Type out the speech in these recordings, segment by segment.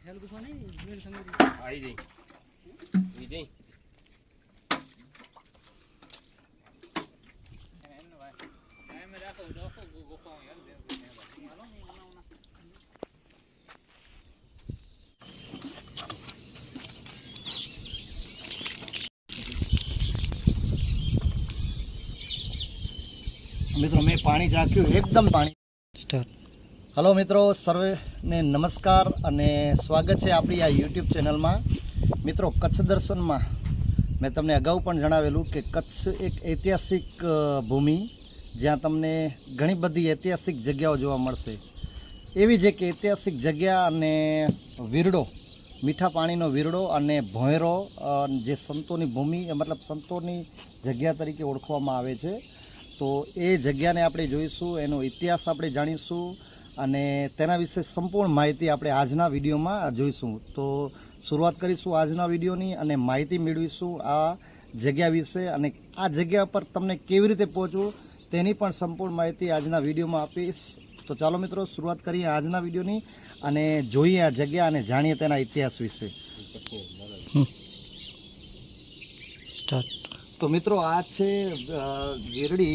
आई जी जी मित्रों मैं पानी झाँक्યું एकदम पानी स्टार्ट। हेलो मित्रों सर्वे ने नमस्कार અને સ્વાગત છે આપણી આ યુટ્યુબ ચેનલમાં। મિત્રો કચ્છ દર્શનમાં મેં તમને અગાઉ પણ જણાવેલું કે કચ્છ એક ઐતિહાસિક ભૂમિ જ્યાં તમને ઘણી બધી ઐતિહાસિક જગ્યાઓ જોવા મળશે। એવી જ એક ઐતિહાસિક જગ્યા અને વીરડો મીઠા પાણીનો વીરડો અને ભોંયરો જે સંતોની ભૂમિ મતલબ સંતોની જગ્યા તરીકે ઓળખવામાં આવે છે। તો એ જગ્યાને આપણે જોઈશું, એનો ઇતિહાસ આપણે જાણીશું અને તેના વિશે સંપૂર્ણ માહિતી આપણે આજના વિડીયોમાં જોઈશું। તો શરૂઆત કરીશું આજના વિડીયોની અને માહિતી મેળવીશું આ જગ્યા વિશે અને આ જગ્યા પર તમને કેવી રીતે પહોંચવું તેની પણ સંપૂર્ણ માહિતી આજના વિડીયોમાં આપીશ। તો ચાલો મિત્રો શરૂઆત કરીએ આજના વિડીયોની અને જોઈએ આ જગ્યા અને જાણીએ તેના ઇતિહાસ વિશે। સ્ટાર્ટ। तो मित्रों आ छे वीरडी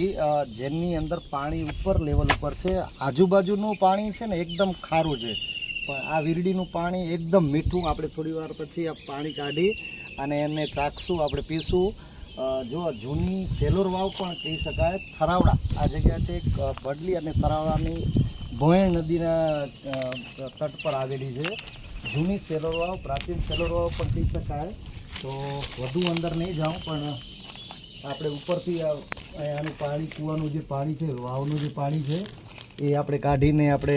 जेनी अंदर पानी ऊपर लेवल पर छे। आजूबाजूनु पानी छे ने एकदम खारू छे पण आ वीरडीनु पानी एकदम मीठू। आपणे थोड़ी वार पछी आ पानी काढी अने एने चाखशुं, आपणे पीशुं। जो जूनी सेलोर वाव पण कही शकाय। थरावड़ा आ जग्या छे एक बडली अने थरावड़ानी भोयण नदीना तट पर आवेली छे। जूनी सेलोर वाव, प्राचीन सेलोर वाव पण कही शकाय। तो वधु अंदर नहीं जाऊँ पण આપણે ઉપરથી આનું પાણી કૂવાનું જે પાણી છે, વાવનું જે પાણી છે એ આપણે કાઢીને આપણે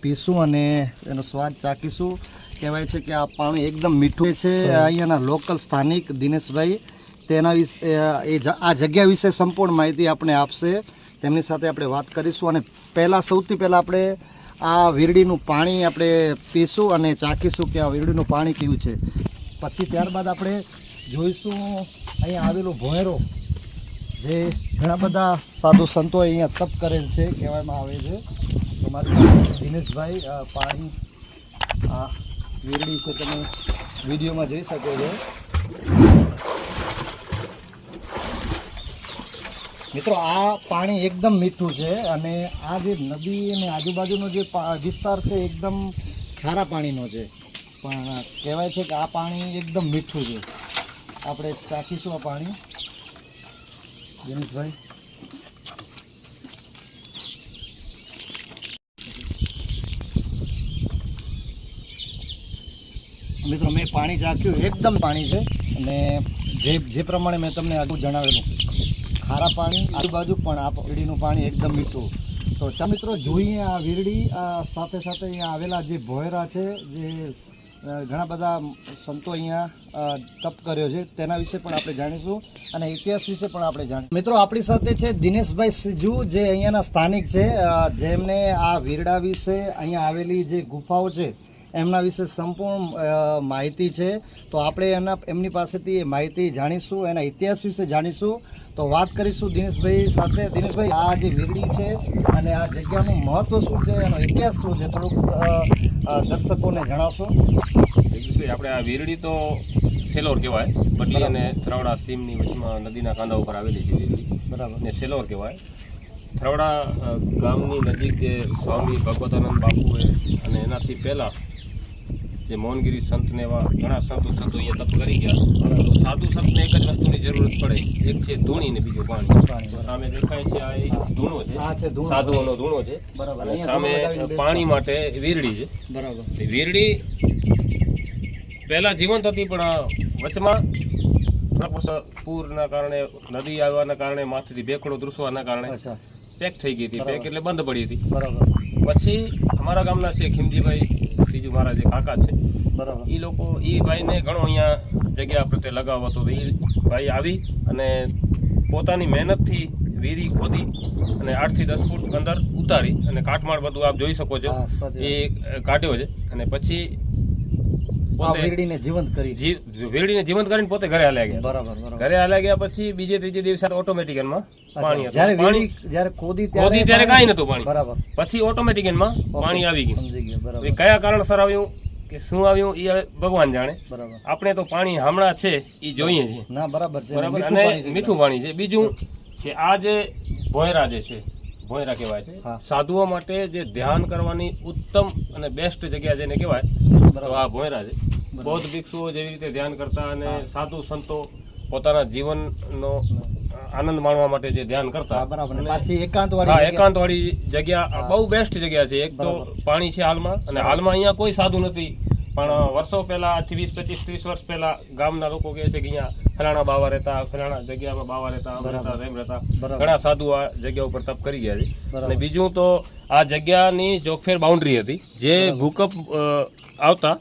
પીશું અને એનો સ્વાદ ચાખીશું। કહેવાય છે કે આ પાણી એકદમ મીઠું છે। અહીંયાના લોકલ સ્થાનિક દિનેશભાઈ તેના વિશે આ જગ્યા વિશે સંપૂર્ણ માહિતી આપણે આપશે, તેમની સાથે આપણે વાત કરીશું અને સૌથી પહેલાં આપણે આ વીરડીનું પાણી આપણે પીશું અને ચાખીશું કે આ વીરડીનું પાણી કેવું છે। પછી ત્યારબાદ આપણે જોઈશું અહીંયા આવેલું ભોંયરો જે ઘણા બધા સાધુ સંતોએ અહીંયા તપ કરેલ છે કહેવામાં આવે છે। તો મારી દિનેશભાઈ પાણી આ વીરડી છે તમે વિડીયોમાં જોઈ શકો છો। મિત્રો આ પાણી એકદમ મીઠું છે અને આ જે નદી અને આજુબાજુનો જે વિસ્તાર છે એકદમ ખારા પાણીનો છે પણ કહેવાય છે કે આ પાણી એકદમ મીઠું છે। આપણે ચાખીશું આ પાણી। દિનેશભાઈ મિત્રો મેં પાણી ચાખ્યું એકદમ પાણી છે અને જે પ્રમાણે મેં તમને આગળ જણાવેલું ખારા પાણી આજુબાજુ પણ આ વીરડીનું પાણી એકદમ મીઠું। તો ચાલો મિત્રો જોઈએ આ વીરડી સાથે સાથે અહીંયા આવેલા જે ભોંયરા છે જે ઘણા બધા સંતો અહીંયા તપ કર્યો છે તેના વિશે પણ આપણે જાણીશું અને ઇતિહાસ વિશે પણ આપણે જાણીશું। મિત્રો આપણી સાથે છે દિનેશભાઈ સિજુ જે અહીંયાના સ્થાનિક છે, જેમને આ વીરડા વિશે અહીંયા આવેલી જે ગુફાઓ છે એમના વિશે સંપૂર્ણ માહિતી છે। તો આપણે એમની પાસેથી એ માહિતી જાણીશું, એના ઇતિહાસ વિશે જાણીશું। તો વાત કરીશું દિનેશભાઈ સાથે। દિનેશભાઈ આ જે વીરડી છે અને આ જગ્યાનું મહત્વ શું છે, એનો ઇતિહાસ શું છે, થોડુંક દર્શકોને જણાવશો? આપણે આ વીરડી તો સેલોર કહેવાય। બદલી અને થરાવડા સીમની વચમાં નદીના કાંધા ઉપર આવેલી છે વીરડી, બરાબર, ને સેલોર કહેવાય। થરાવડા ગામની નજીક સ્વામી ભગવતાનંદ બાપુએ અને એનાથી પહેલાં જે મોહનગીરી સંતને એવા ઘણા સંતો અહીંયા તપ કરી ગયા। તો સાધુ સંતને એક જ વસ્તુની જરૂરત પડે, એક છે ધૂણી ને બીજું પાણી। સામે દેખાય છે આ એક ધૂણો છે, સાધુઓનો ધૂણો છે, અને સામે પાણી માટે વીરડી છે, બરાબર। વીરડી પહેલા જીવંત હતી પણ વચમાં પૂરના કારણે, નદી આવવાના કારણે, માથેથી ભેખડો ધ્રુસવાના કારણે પેક થઈ ગઈ હતી। પેક એટલે બંધ પડી હતી, બરાબર। પછી અમારા ગામના છે ખીમજીભાઈ સીજુ મારા જે કાકા છે, બરાબર, એ લોકો એ ભાઈને ઘણો અહીંયા જગ્યા પ્રત્યે લગાવ હતો। તો એ ભાઈ આવી અને પોતાની મહેનતથી વીરી ખોદી અને 8 થી 10 ફૂટ અંદર ઉતારી અને કાટમાળ બધું આપ જોઈ શકો છો એ કાઢ્યો છે। અને પછી વીરડીને જીવંત કરીને પોતે ઘરે હાલ્યા ગયા, બરાબર। ઘરે હાલ્યા ગયા પછી બીજે ત્રીજે દિવસે ઓટોમેટિકમાં પાણી જ્યારે ખોદી ત્યારે કાંઈ નતું પાણી, બરાબર। પછી ઓટોમેટિકમાં પાણી આવી ગયું। કયા કારણસર આવ્યું કે શું આવ્યું એ હવે ભગવાન જાણે. બરાબર. આપણે તો પાણી હમણાં છે એ જોઈએ છીએ. ના બરાબર છે. બરાબર. મીઠું પાણી અને છે. મીઠું પાણી છે. બીજું કે આ જે ભોંયરા જે છે, ભોંયરા કહેવાય છે, હા. સાધુઓ માટે જે ધ્યાન કરવાની ઉત્તમ અને બેસ્ટ જગ્યા જેને કહેવાય તો આ ભોંયરા છે. બૌદ્ધ ભિક્ષુઓ જેવી રીતે ધ્યાન કરતા અને સાધુ સંતો પોતાના જીવનનો આનંદ માણવા માટે જે ધ્યાન કરતા. હા, બરાબર. અને અને પાછી હા, એકાંતવાળી એકાંતવાળી જગ્યા બહુ બેસ્ટ જગ્યા છે. એક તો બરાબર. પાણી છે હાલમાં, અને હાલમાં અહીંયા કોઈ સાધુ નથી, પણ વર્ષો પહેલા 20, 25, 30 વર્ષ પહેલા ગામના લોકો કહે છે કે અહીંયા ફલાણા બાવા રહેતા, ફલાણા જગ્યામાં બાવા રહેતા, આમ રહેતા, તેમ રહેતા. બરાબર. ઘણા સાધુ આ જગ્યા ઉપર તપ કરી ગયા છે. બરાબર. અને બીજું તો આ જગ્યાની ચોકફેર બાઉન્ડ્રી હતી, જે ભૂકંપ આવતા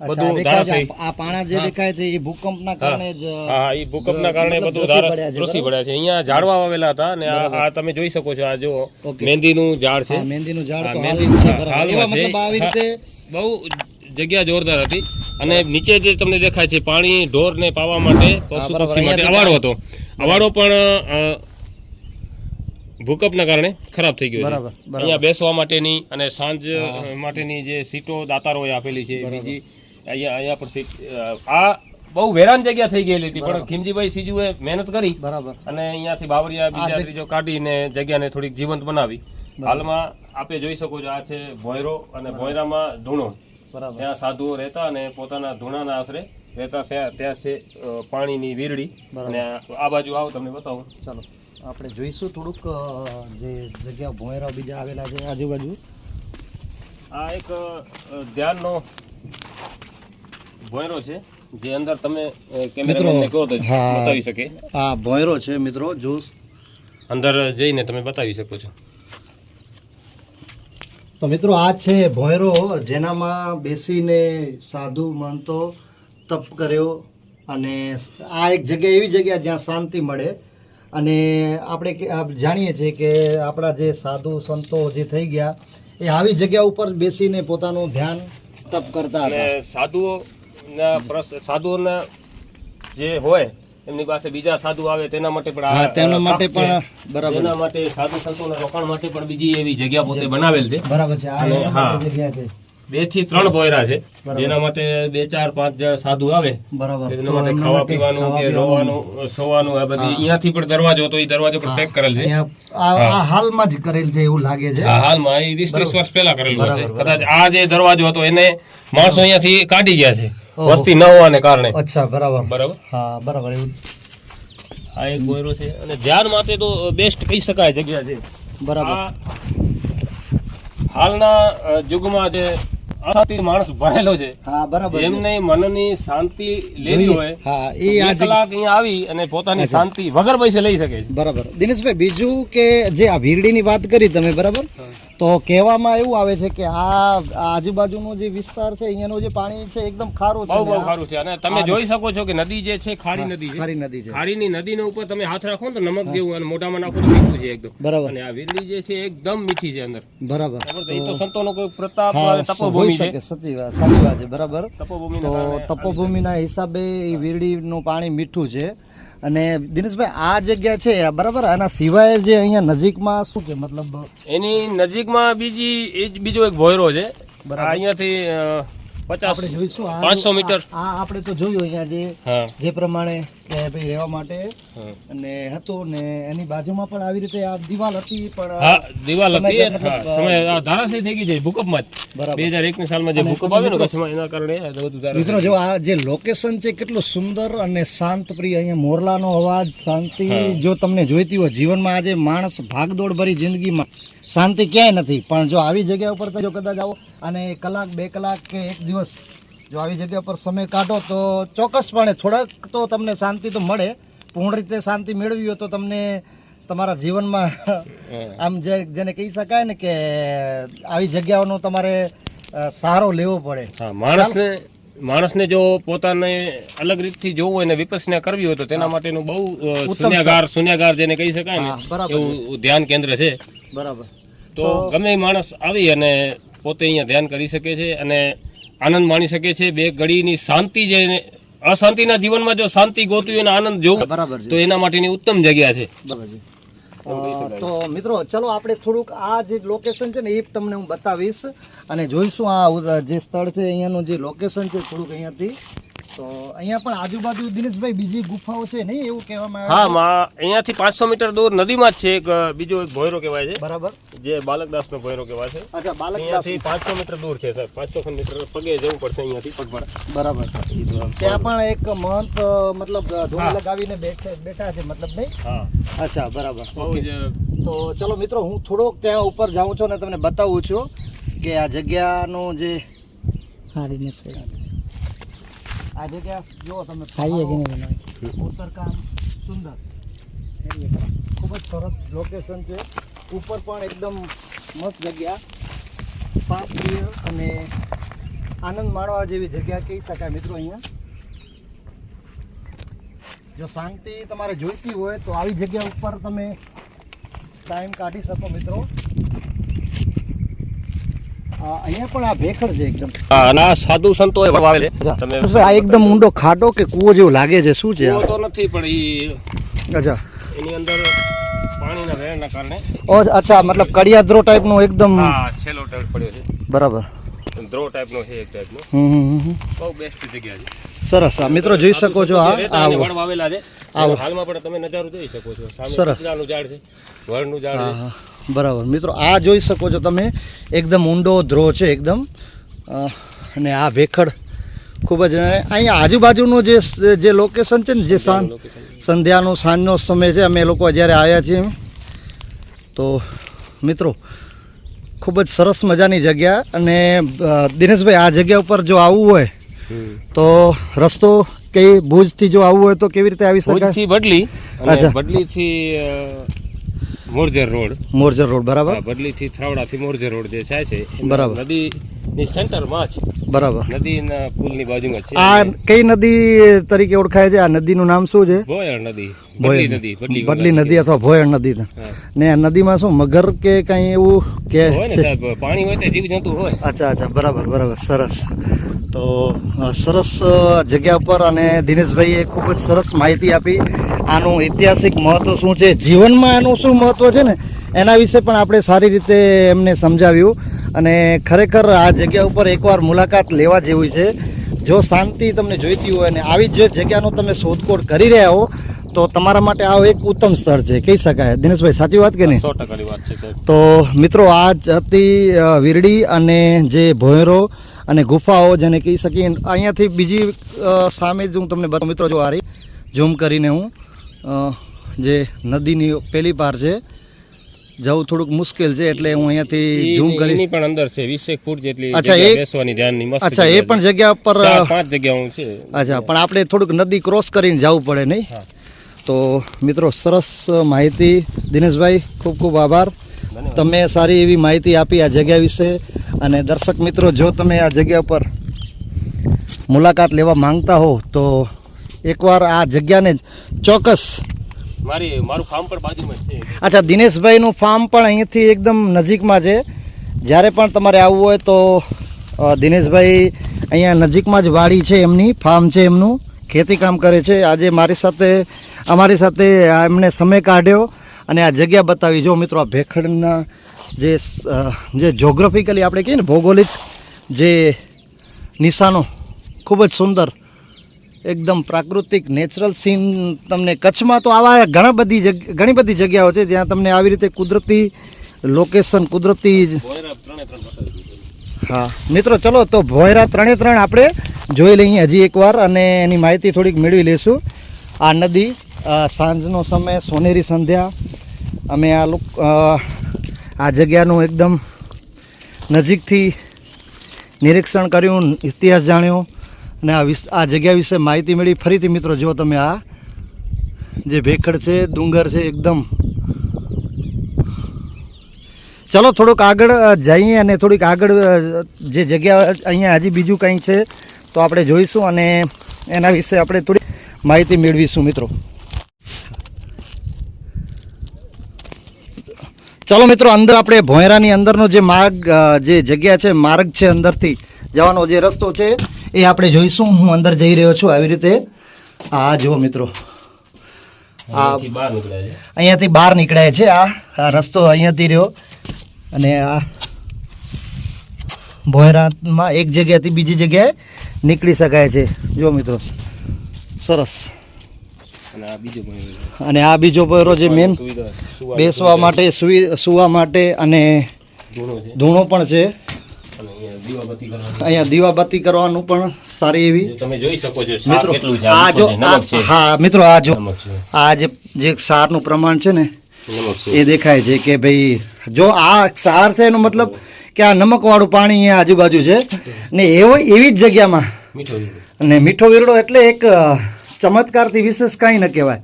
અચ્છા, બધું દેખાય છે. ધારાશાયી. આ પાણા જે દેખાય છે એ ભૂકંપના કારણે જ હા, એ ભૂકંપના કારણે મતલબ બધું ધસી પડ્યા છે, ધસી બરાબર? પડ્યા છે. અહીંયા ઝાડવા વાવેલા હતા, અને આ તમે જોઈ શકો છો, આ જો ઓકે. મહેંદીનું ઝાડ છે. હા, મહેંદીનું ઝાડ હા, તો મહેંદી- હાલ છે, હા, બરાબર. હાલમાં એવા છે. મતલબ આવી હા. રીતે બહુ જગ્યા જોરદાર હતી. અને નીચે જે તમને દેખાય છે પાણી ઢોરને પાવા માટે, પશુ બરાબર. પક્ષી માટે અવાડો હતો. અવાડો પણ ભૂકંપના કારણે ખરાબ થઈ ગયો છે. બરાબર, બરાબર. અહીંયા બેસવા માટેની અને સાંજ માટેની જે સીટો દાતારોએ આપેલી છે. બીજી અહીંયા પણ સીટ, આ બહુ વેરાન જગ્યા થઈ ગયેલી હતી, પણ ખીમજીભાઈ સીજુએ મહેનત કરી બરાબર. અને અહીંયાથી બાવરિયા બીજા ત્રીજો કાઢીને જગ્યાને થોડીક જીવંત બનાવી. હાલમાં આપે જોઈ શકો છો, આ છે ભોંયરો, અને ભોંયરામાં ધૂણો. બરાબર. ત્યાં સાધુઓ રહેતા અને પોતાના ધૂણાના આશરે રહેતા. ત્યાં છે પાણીની વીરડી. અને આ બાજુ આવો તમને બતાવું. ચાલો આપણે જોઈશું થોડુંક જે જગ્યા ભોંયરા બીજા આવેલા છે આજુબાજુ. આ એક ધ્યાનનો ભોંયરો છે, જે અંદર તમે કેમેરામેનને કહો તો હા. બતાવી શકે. આ ભોંયરો છે મિત્રો, જો અંદર જઈને તમે બતાવી શકો છો. તો મિત્રો આ છે ભોંયરો, જેનામાં બેસીને સાધુ મહંતો તપ કર્યો. અને આ એક જગ્યા એવી જગ્યા જ્યાં શાંતિ મળે. અને આપણે જાણીએ છીએ કે આપણા જે સાધુ સંતો જે થઈ ગયા એ આવી જગ્યા ઉપર બેસીને પોતાનું ધ્યાન તપ કરતા હતા. અને સાધુઓના જે હોય એમની પાસે બીજા સાધુ આવે તેના માટે પણ હા, તેના માટે તપ છે. પણ બરાબર. તેના માટે સાધુ સંતોના રોકાણ માટે પણ બીજી એવી જગ્યા પોતે બનાવેલ છે. બરાબર છે. આ અને એના હા. માટે જગ્યા છે. 2 થી 3 ભોંયરા છે, બરાબર. જેના માટે 2, 4, 5 જણ સાધુ આવે. બરાબર. એના તો માટે એમના ખાવા માટે પીવાનું ખાવા કે પીવાનું. રોવાનું, સોવાનું, આ બધી અહીંયાથી પણ દરવાજો હતો, એ દરવાજો પણ પેક કરેલ છે. અહીંયા આ હાલમાં જ કરેલ છે એવું લાગે છે. હા, હાલમાં એ 20-30 વર્ષ પહેલા કરેલું હશે. બરાબર, કદાચ આ જે દરવાજો હતો એને માણસો અહીંયાથી કાઢી ગયા છે, ઓહો. વસ્તી ન હોવાને કારણે. અચ્છા, બરાબર. બરાબર. હા, બરાબર. એવું આ એક ભોંયરો છે, અને ધ્યાન માટે તો બેસ્ટ કહી શકાય જગ્યા છે. બરાબર. આ હાલના યુગમાં જે અશાંતિ માણસ ભણેલો છે, હા, બરાબર છે. જેમને મનની શાંતિ લેવી જોઈએ. હોય, હા, તો એ 2 આ કલાક અહીંયા આવી અને પોતાની શાંતિ વગર પૈસે લઈ શકે છે. બરાબર. દિનેશભાઈ, બીજું કે જે આ વીરડીની વાત કરી તમે, બરાબર, તો કહેવામાં એવું આવે છે કે આ આજુબાજુનો જે વિસ્તાર છે અહીંયાનું જે પાણી છે એકદમ ખારું છે. બહુ બહુ અને આ સારું છે. અને તમે જોઈ શકો છો કે નદી જે છે ખારી નદી છે. ખારી નદી છે. ખારીની નદીના ઉપર તમે હાથ રાખો ને તો નમક જેવું, અને મોઢામાં નાખો તો મીઠું છે એકદમ. બરાબર. અને આ વીરડી જે છે એકદમ મીઠી છે અંદર. બરાબર. બરાબર. એ તો સંતોનો કોઈ પ્રતાપ, હા, તપોભૂમિ હોઈ છે. શકે. સાચી વાત છે. બરાબર. તપોભૂમિના તો કારણે તપોભૂમિના હિસાબે એ વીરડીનું પાણી મીઠું છે. અને દિનેશભાઈ, આ જગ્યા છે બરાબર, આના સિવાય જે અહીંયા નજીકમાં શું છે, મતલબ એની નજીકમાં બીજો એક ભોંયરો છે. બરાબર. આ અહીંયાથી 50 આપણે જોઈશું. 500 મીટર. આ આપણે તો જોયું અહીંયા હા, જે પ્રમાણે કે ભાઈ રહેવા માટે હા. અને હતું ને એની બાજુમાં પણ આવી રીતે આ દિવાલ હતી, પણ હા, દિવાલ હતી. સમય હા, સમય આ ધારાશાયી થઈ ગઈ છે ભૂકંપમાં જ. બરાબર. 2001ની સાલમાં જે ભૂકંપ આવ્યો ને કચ્છમાં, એના કારણે આ બધું મિત્રો, ધારાશાયી. જો આ જે લોકેશન છે કેટલું સુંદર અને શાંત પ્રિય. અહીંયા મોરલાનો અવાજ, શાંતિ જો તમને જોઈતી હોય જીવનમાં, આજે માણસ ભાગદોડ ભરી જિંદગીમાં શાંતિ ક્યાંય નથી, પણ જો આવી જગ્યા ઉપર જો કદાચ આવો અને 1 કલાક 2 કલાક કે 1 દિવસ જો આવી જગ્યા પર સમય કાઢો તો ચોક્કસપણે થોડાક તો તમને શાંતિ તો મળે. પૂર્ણ રીતે શાંતિ મેળવી હોય તો તમને તમારા જીવનમાં આમ જેને કહી શકાય ને કે આવી જગ્યાઓનો તમારે સહારો લેવો પડે. હા, માણસને જો પોતાને અલગ રીતથી જોવું હોય ને વિપස්සના કરવી હોય તો તેના માટેનું બહુ શૂન્યાગાર જેને કહી શકાય ને, હા, બરાબર. એવું ધ્યાન કેન્દ્ર છે. બરાબર. તો ગમે એ માણસ આવી અને પોતે અહીંયા ધ્યાન કરી શકે છે અને આનંદ માણી શકે છે. 2 ઘડીની શાંતિ, જે અશાંતિના જીવનમાં જો શાંતિ ગોતવી અને આનંદ જોવું બરાબર છે. તો એના માટેની ઉત્તમ જગ્યા છે. બરાબર છે. એમ કહી શકાય. તો મિત્રો ચલો આપણે થોડુંક આ જે લોકેશન છે ને એ તમને હું બતાવીશ અને જોઈશું આ જે સ્થળ છે અહીંયાનું જે લોકેશન છે થોડુંક અહીંયાથી. તો અહીંયા પણ આજુબાજુ દિનેશભાઈ બીજી ગુફાઓ છે નહીં એવું કહેવામાં આવે હા અહીંયાથી 500 મીટર દૂર નદીમાં જ છે એક બીજો એક ભોયરો કહેવાય છે, બરાબર. જે બાલકદાસનો ભોયરો કહેવાય છે. અચ્છા, બાલકદાસ. અહીંયાથી 500 મીટર દૂર છે સાહેબ, 500 મીટર પગે જવું પડશે અહીંયાથી પગપાળા. બરાબર. ત્યાં પણ એક મહંત મતલબ ધોળી લગાવીને બેઠા છે મતલબ નહીં. હા, અચ્છા, બરાબર. બહુ જ તો ચલો મિત્રો હું થોડોક ત્યાં ઉપર જાઉં છું અને તમને બતાવું છું કે આ જગ્યાનું જે આ જગ્યા જુઓ તમે, ઉત્તરકામ સુંદર, ખૂબ જ સરસ લોકેશન છે. ઉપર પણ એકદમ મસ્ત જગ્યા, શાંતિપ્રિય અને આનંદ માણવા જેવી જગ્યા કહી શકાય મિત્રો. અહીંયા જો શાંતિ તમારે જોઈતી હોય તો આવી જગ્યા ઉપર તમે ટાઈમ કાઢી શકો મિત્રો. અહીંયા પણ આ ભેખડ છે એકદમ. હા, અને આ સાધુ સંતો વાવેલે તમે આ એકદમ ઊંડો ખાડો કે કૂવો જેવું લાગે છે, શું છે? કૂવો તો નથી પણ અચ્છા, એની અંદર પાણીના વહેણના કારણે અચ્છા, મતલબ કડિયાદ્રો ટાઈપનો એકદમ. હા, છેલ્લો ટાઈપ પડ્યો છે, બરાબર. દ્રો ટાઈપનો છે, એક ટાઈપનો. બહુ બેસ્ટ જગ્યા છે. સરસ. આ મિત્રો જોઈ શકો છો આ વડ વાવેલા છે. હાલમાં પણ તમે નજારો જોઈ શકો છો. સરસ. સામે ઝાડ છે, વડનું ઝાડ છે. બરાબર મિત્રો, આ જોઈ શકો છો તમે, એકદમ ઊંડો ધ્રો છે એકદમ. અને આ ભેખડ ખૂબ જ અહીંયા આજુબાજુનું જે લોકેશન છે ને, જે સંધ્યાનો સાંજનો સમય છે, અમે લોકો જ્યારે આવ્યા છીએ તો મિત્રો ખૂબ જ સરસ મજાની જગ્યા. અને દિનેશભાઈ આ જગ્યા ઉપર જો આવવું હોય તો રસ્તો કઈ ભુજથી જો આવવું હોય તો કેવી રીતે આવી શકાય? ભુજથી બડલી, અને બડલીથી મોરજર રોડ, બરાબર. બદલીથી થરાવડાથી મોરજર રોડ જે થાય છે, બરાબર. નદીની સેન્ટરમાં જ, બરાબર. નદીના પુલની બાજુમાં છે. આ કઈ નદી તરીકે ઓળખાય છે? આ નદીનું નામ શું છે? ભોયર નદી, બદલી નદી અથવા ભોયર નદી. ને આ નદીમાં શું મગર કે કઈ એવું કે હોય ને સાહેબ, પાણી હોય તો જીવજંતુ હોય. અચ્છા, બરાબર. સરસ. તો સરસ જગ્યા ઉપર અને દિનેશભાઈએ ખૂબ જ સરસ માહિતી આપી. આનું ઐતિહાસિક મહત્વ શું છે, જીવનમાં આનું શું મહત્વ છે ને એના વિશે પણ આપણે સારી રીતે એમને સમજાવ્યું. અને ખરેખર આ જગ્યા ઉપર એકવાર મુલાકાત લેવા જેવી છે. જો શાંતિ તમને જોઈતી હોય અને આવી જ જગ્યાનો તમે શોધખોળ કરી રહ્યા હો તો તમારા માટે આ એક ઉત્તમ સ્થળ છે કહી શકાય. દિનેશભાઈ સાચી વાત કે નહીં? 100% વાત છે સાહેબ. તો મિત્રો આ જ હતી વીરડી અને જે ભોયરો અને ગુફાઓ જેને કહી શકીએ. અહીંયાથી બીજી સામે જ હું તમને બતાવું મિત્રો, જો આ રહી ઝૂમ કરીને હું જે નદીની પેલી પાર છે, જવું થોડુંક મુશ્કેલ છે એટલે હું અહીંયાથી ઝૂમ કરી. એની પણ અંદર છે 20 ફૂટ જેટલી અચ્છા, જગ્યા બેસવાની ધ્યાનની મસ્ત. અચ્છા, એ પણ જગ્યા પર 4-5 જગ્યાઓ છે. અચ્છા, પણ આપણે થોડુંક નદી ક્રોસ કરીને જવું પડે નહીં? તો મિત્રો સરસ માહિતી દિનેશભાઈ, ખૂબ ખૂબ આભાર. તમે સારી એવી માહિતી આપી આ જગ્યા વિશે. અને દર્શક મિત્રો, જો તમે આ જગ્યા પર મુલાકાત લેવા માંગતા હો તો એકવાર આ જગ્યાને ચોક્કસ. મારું ફાર્મ પણ બાજુમાં છે. અચ્છા, દિનેશભાઈનું ફાર્મ પણ અહીંથી એકદમ નજીકમાં છે. જ્યારે પણ તમારે આવવું હોય તો દિનેશભાઈ અહીંયા નજીકમાં જ વાડી છે એમની, ફાર્મ છે એમનું, ખેતી કામ કરે છે. આજે અમારી સાથે એમણે સમય કાઢ્યો અને આ જગ્યા બતાવી. જો મિત્રો, આ ભેખડના જે જોગ્રાફિકલી આપણે કહીએ ને, ભૌગોલિક જે નિશાનો, ખૂબ જ સુંદર એકદમ પ્રાકૃતિક નેચરલ સીન તમને કચ્છમાં તો આવા ઘણી બધી જગ્યાઓ છે જ્યાં તમને આવી રીતે કુદરતી લોકેશન, કુદરતી. હા મિત્રો, ચલો તો ભોયરા 3 આપણે જોઈ લઈએ હજી એકવાર અને એની માહિતી થોડીક મેળવી લઈશું. આ નદી, સાંજનો સમય, સોનેરી સંધ્યા, અમે આ જગ્યાનું એકદમ નજીકથી નિરીક્ષણ કર્યું, ઇતિહાસ જાણ્યો અને આ જગ્યા વિશે માહિતી મળી. ફરીથી મિત્રો, જો તમે આ જે ભેખડ છે, ડુંગર છે એકદમ. ચલો થોડુંક આગળ જઈએ અને થોડીક આગળ જે જગ્યા અહીંયા હજી બીજું કંઈ છે તો આપણે જોઈશું અને એના વિશે આપણે થોડી માહિતી મેળવીશું મિત્રો. ચલો મિત્રો, અંદર આપણે ભોયરાની અંદરનો જે જગ્યા છે, માર્ગ છે, અંદરથી જવાનો જે રસ્તો છે એ આપણે જોઈશું. હું અંદર જઈ રહ્યો છું આવી રીતે. આ જુઓ મિત્રો, અહીંયાથી બહાર નીકળ્યા છે. અહીંયાથી બહાર નીકળાય છે. આ રસ્તો અહીંયાથી રહ્યો અને આ ભોયરામાં એક જગ્યાએથી બીજી જગ્યાએ નીકળી શકાય છે. જો મિત્રો સરસ. અને આ બીજો પણ અને આ બીજો ભોયરો જે મેન સુવિધા બેસવા માટે સુવા માટે અને ધૂણો છે. ધૂણો પણ છે. અને અહીંયા દીવાબત્તી કરવાની. અહીંયા દીવાબત્તી કરવાનું પણ સારી એવી જો તમે જોઈ શકો છો શાક મિત્રો કેટલું છે. આ જો નમક છે. હા મિત્રો આ જો નમક છે. આ જે સારનું પ્રમાણ છે ને નમક છે. એ દેખાય છે કે ભાઈ જો આ સાર છે એનો મતલબ કે આ નમકવાળું પાણી અહીંયા આજુબાજુ છે ને એવી જ જગ્યામાં. મીઠો છે. અને મીઠો વીરડો એટલે એક ચમત્કારથી વિશેષ કાંઈ ન કહેવાય.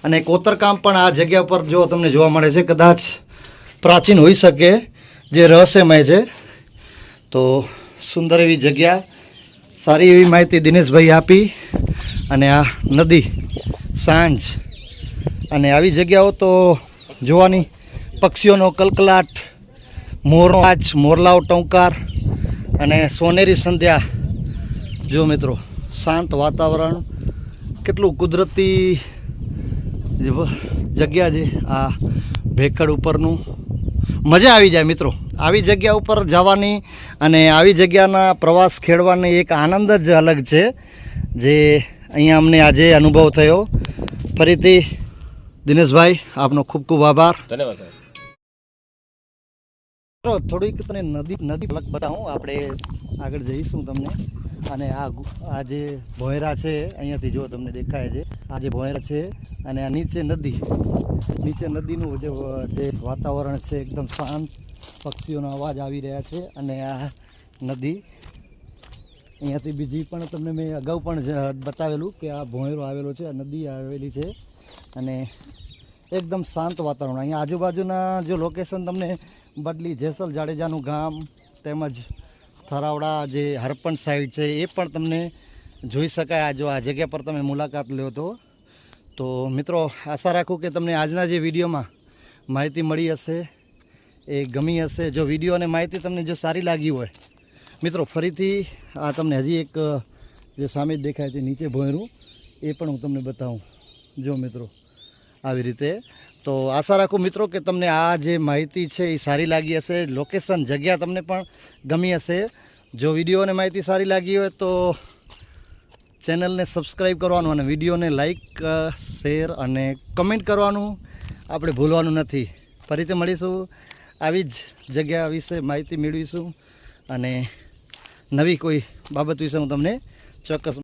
અને કોતરકામ પણ આ જગ્યા પર જો તમને જોવા મળે છે. કદાચ પ્રાચીન હોઈ શકે, જે રહસ્યમય છે. તો સુંદર એવી જગ્યા, સારી એવી માહિતી દિનેશભાઈ આપી. અને આ નદી, સાંજ અને આવી જગ્યાઓ તો જોવાની, પક્ષીઓનો કલકલાટ, મોરનો આજ, મોરલાઓ ટંકાર અને સોનેરી સંધ્યા. જો મિત્રો શાંત વાતાવરણ, કેટલું કુદરતી જગ્યા છે આ ભેખડ ઉપરનું. મજા આવી જાય મિત્રો આવી જગ્યા ઉપર જવાની અને આવી જગ્યાના પ્રવાસ ખેડવાની એક આનંદ જ અલગ છે, જે અહીંયા અમને આજે અનુભવ થયો. ફરીથી દિનેશભાઈ આપનો ખૂબ ખૂબ આભાર. ધન્યવાદ સાહેબ. થોડીક તને નદી પલક બતાવું, આપણે આગળ જઈશું તમને. અને આ જે ભોયરા છે અહીંયાથી જો તમને દેખાય છે, આ જે ભોયરા છે અને આ નીચે નદીનું જે વાતાવરણ છે એકદમ શાંત, પક્ષીઓનો અવાજ આવી રહ્યા છે. અને આ નદી અહીંયાથી બીજી પણ તમને મેં અગાઉ પણ બતાવેલું કે આ ભોયરો આવેલો છે, આ નદી આવેલી છે અને એકદમ શાંત વાતાવરણ. અહીંયા આજુબાજુના જો લોકેશન તમને બદલી, જેસલ જાડેજાનું ગામ તેમજ થરાવડા જે હરપણ સાઈડ છે એ પણ તમને જોઈ શકાય. જો આ જગ્યા પર તમે મુલાકાત લ્યો તો મિત્રો આશા રાખું કે તમને આજના જે વિડીયોમાં માહિતી મળી હશે, એ ગમી હશે. જો વિડીયો અને માહિતી તમને જો સારી લાગી હોય મિત્રો, ફરીથી આ તમને હજી એક જે સામે જ દેખાય છે નીચે ભોયરું, એ પણ હું તમને બતાવું. જો મિત્રો આવી રીતે. તો આશા રાખું મિત્રો કે તમને આ જે માહિતી છે એ સારી લાગી હશે, લોકેશન જગ્યા તમને પણ ગમી હશે. જો વિડીયો અને માહિતી સારી લાગી હોય તો ચેનલને સબસ્ક્રાઈબ કરવાનું અને વિડીયોને લાઈક, શેર અને કમેન્ટ કરવાનું આપણે ભૂલવાનું નથી. ફરીથી મળીશું, આવી જ જગ્યા વિશે માહિતી મેળવીશું અને નવી કોઈ બાબત વિશે હું તમને ચોક્કસ